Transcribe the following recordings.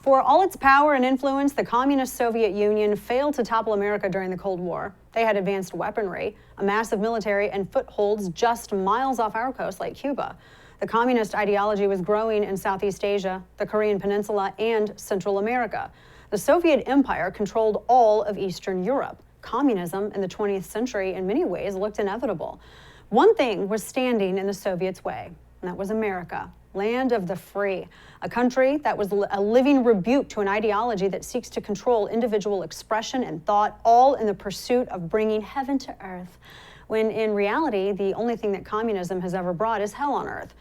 For all its power and influence, the communist Soviet Union failed to topple America during the Cold War. They had advanced weaponry, a massive military, and footholds just miles off our coast like Cuba. The communist ideology was growing in Southeast Asia, the Korean Peninsula, and Central America. The Soviet Empire controlled all of Eastern Europe. Communism in the 20th century in many ways looked inevitable. One thing was standing in the Soviets' way, and that was America, land of the free, a country that was a living rebuke to an ideology that seeks to control individual expression and thought, all in the pursuit of bringing heaven to earth, when in reality, the only thing that communism has ever brought is hell on earth.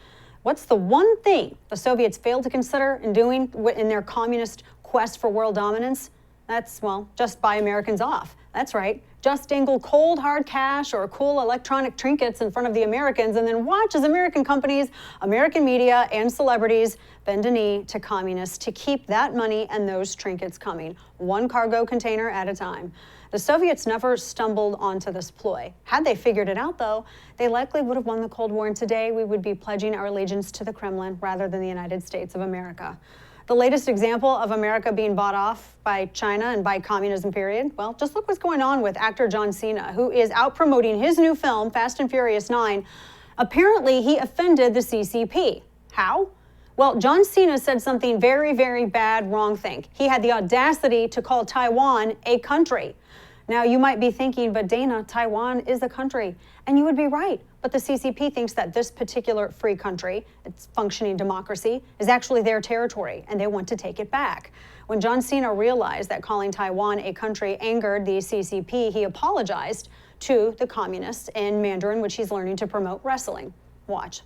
What's the one thing the Soviets failed to consider in doing in their communist quest for world dominance? That's, well, just buy Americans off. That's right. Just dangle cold, hard cash or cool electronic trinkets in front of the Americans and then watch as American companies, American media, and celebrities bend a knee to communists to keep that money and those trinkets coming, one cargo container at a time. The Soviets never stumbled onto this ploy. Had they figured it out, though, they likely would have won the Cold War, and today we would be pledging our allegiance to the Kremlin rather than the United States of America. The latest example of America being bought off by China and by communism, period, well, just look what's going on with actor John Cena, who is out promoting his new film, Fast and Furious 9. Apparently, he offended the CCP. How? Well, John Cena said something very, very bad, wrong thing. He had the audacity to call Taiwan a country. Now, you might be thinking, but Dana, Taiwan is a country. And you would be right. But the CCP thinks that this particular free country, its functioning democracy, is actually their territory, and they want to take it back. When John Cena realized that calling Taiwan a country angered the CCP, he apologized to the communists in Mandarin, which he's learning to promote wrestling. Watch.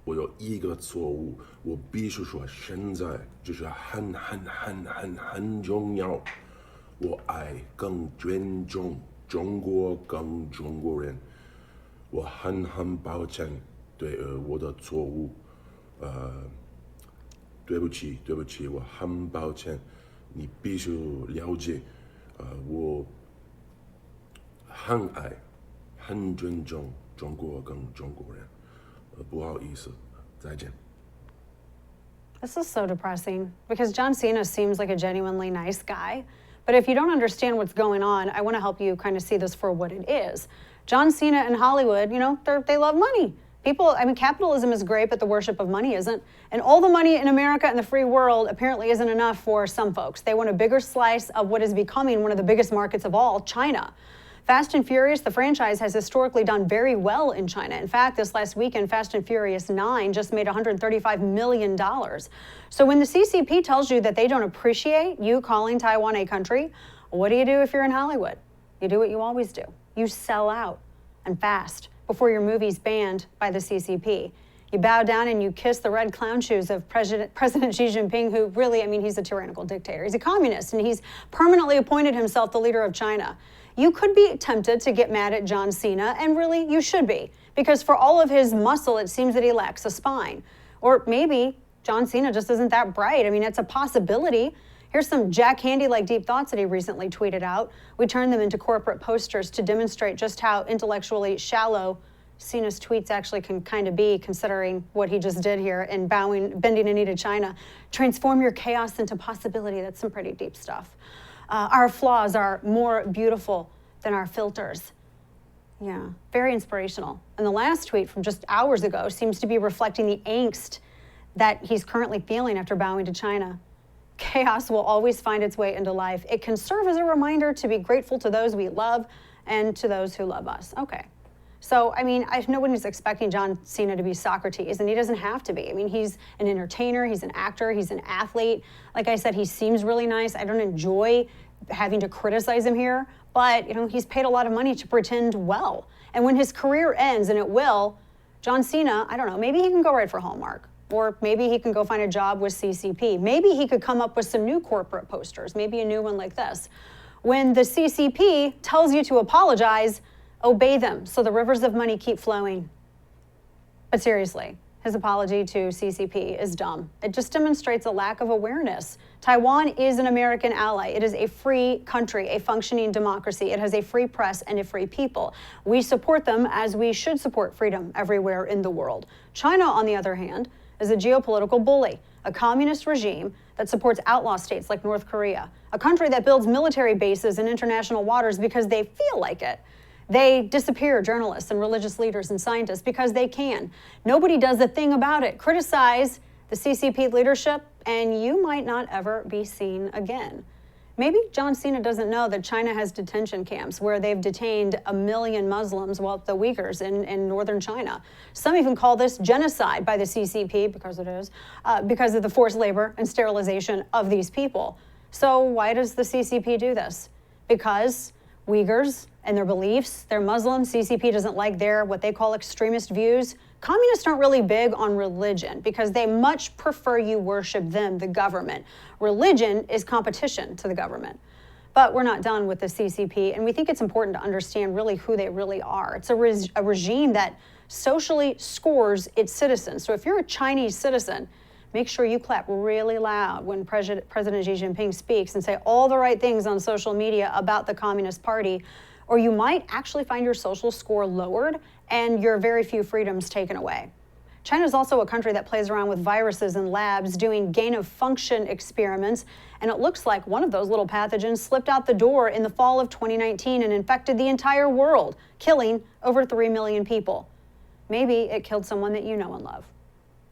我有一个错误，我必须说，现在就是很重要。我爱更尊重中国，更中国人。我很抱歉对我的错误，对不起，我很抱歉。你必须了解，我很爱，很尊重中国跟中国人。不好意思，再见。This is so depressing because John Cena seems like a genuinely nice guy. But if you don't understand what's going on, I want to help you kind of see this for what it is. John Cena and Hollywood, you know, they love money. People, I mean, capitalism is great, but the worship of money isn't. And all the money in America and the free world apparently isn't enough for some folks. They want a bigger slice of what is becoming one of the biggest markets of all, China. Fast and Furious, the franchise, has historically done very well in China. In fact, this last weekend, Fast and Furious 9 just made $135 million. So when the CCP tells you that they don't appreciate you calling Taiwan a country, what do you do if you're in Hollywood? You do what you always do. You sell out, and fast, before your movie's banned by the CCP. You bow down and you kiss the red clown shoes of President Xi Jinping, who really, I mean, he's a tyrannical dictator. He's a communist, and he's permanently appointed himself the leader of China. You could be tempted to get mad at John Cena, and really, you should be, because for all of his muscle, it seems that he lacks a spine. Or maybe John Cena just isn't that bright. I mean, it's a possibility. Here's some Jack Handy-like deep thoughts that he recently tweeted out. We turned them into corporate posters to demonstrate just how intellectually shallow Cena's tweets actually can kind of be, considering what he just did here in bending a knee to China. Transform your chaos into possibility. That's some pretty deep stuff. Our flaws are more beautiful than our filters. Yeah, very inspirational. And the last tweet from just hours ago seems to be reflecting the angst that he's currently feeling after bowing to China. Chaos will always find its way into life. It can serve as a reminder to be grateful to those we love and to those who love us. Okay. So, I mean, nobody's expecting John Cena to be Socrates, and he doesn't have to be. I mean, he's an entertainer, he's an actor, he's an athlete. Like I said, he seems really nice. I don't enjoy having to criticize him here, but, you know, he's paid a lot of money to pretend well. And when his career ends, and it will, John Cena, I don't know, maybe he can go right for Hallmark. Or maybe he can go find a job with CCP. Maybe he could come up with some new corporate posters, maybe a new one like this. When the CCP tells you to apologize, obey them so the rivers of money keep flowing. But seriously, his apology to CCP is dumb. It just demonstrates a lack of awareness. Taiwan is an American ally. It is a free country, a functioning democracy. It has a free press and a free people. We support them as we should support freedom everywhere in the world. China, on the other hand, is a geopolitical bully, a communist regime that supports outlaw states like North Korea, a country that builds military bases in international waters because they feel like it. They disappear journalists and religious leaders and scientists because they can. Nobody does a thing about it. Criticize the CCP leadership, and you might not ever be seen again. Maybe John Cena doesn't know that China has detention camps where they've detained 1 million Muslims, well, the Uyghurs in northern China. Some even call this genocide by the CCP, because it is, because of the forced labor and sterilization of these people. So why does the CCP do this? Because Uyghurs and their beliefs, they're Muslim. CCP doesn't like their, what they call extremist views. Communists aren't really big on religion because they much prefer you worship them, the government. Religion is competition to the government. But we're not done with the CCP, and we think it's important to understand really who they really are. It's a regime that socially scores its citizens. So if you're a Chinese citizen, make sure you clap really loud when President Xi Jinping speaks and say all the right things on social media about the Communist Party, or you might actually find your social score lowered and your very few freedoms taken away. China is also a country that plays around with viruses in labs, doing gain-of-function experiments, and it looks like one of those little pathogens slipped out the door in the fall of 2019 and infected the entire world, killing over 3 million people. Maybe it killed someone that you know and love.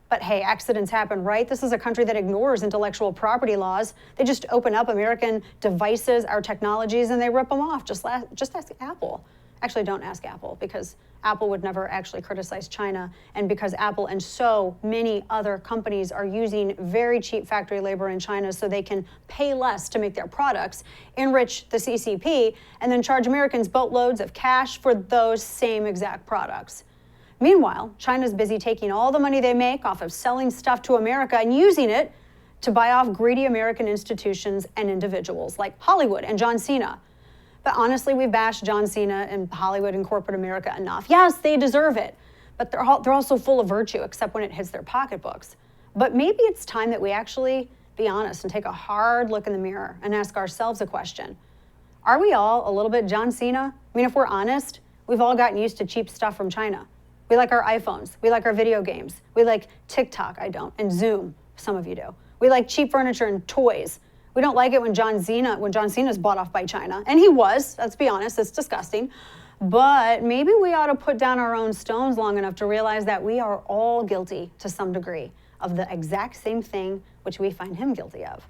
But hey, accidents happen, right? This is a country that ignores intellectual property laws. They just open up American devices, our technologies, and they rip them off. Just ask Apple. Actually, don't ask Apple, because Apple would never actually criticize China, and because Apple and so many other companies are using very cheap factory labor in China so they can pay less to make their products, enrich the CCP, and then charge Americans boatloads of cash for those same exact products. Meanwhile, China's busy taking all the money they make off of selling stuff to America and using it to buy off greedy American institutions and individuals like Hollywood and John Cena. But honestly, we've bashed John Cena and Hollywood and corporate America enough. Yes, they deserve it, but they're also full of virtue, except when it hits their pocketbooks. But maybe it's time that we actually be honest and take a hard look in the mirror and ask ourselves a question. Are we all a little bit John Cena? I mean, if we're honest, we've all gotten used to cheap stuff from China. We like our iPhones. We like our video games. We like TikTok, I don't, and Zoom, some of you do. We like cheap furniture and toys. We don't like it when John Cena's bought off by China. And he was, let's be honest, it's disgusting. But maybe we ought to put down our own stones long enough to realize that we are all guilty to some degree of the exact same thing which we find him guilty of.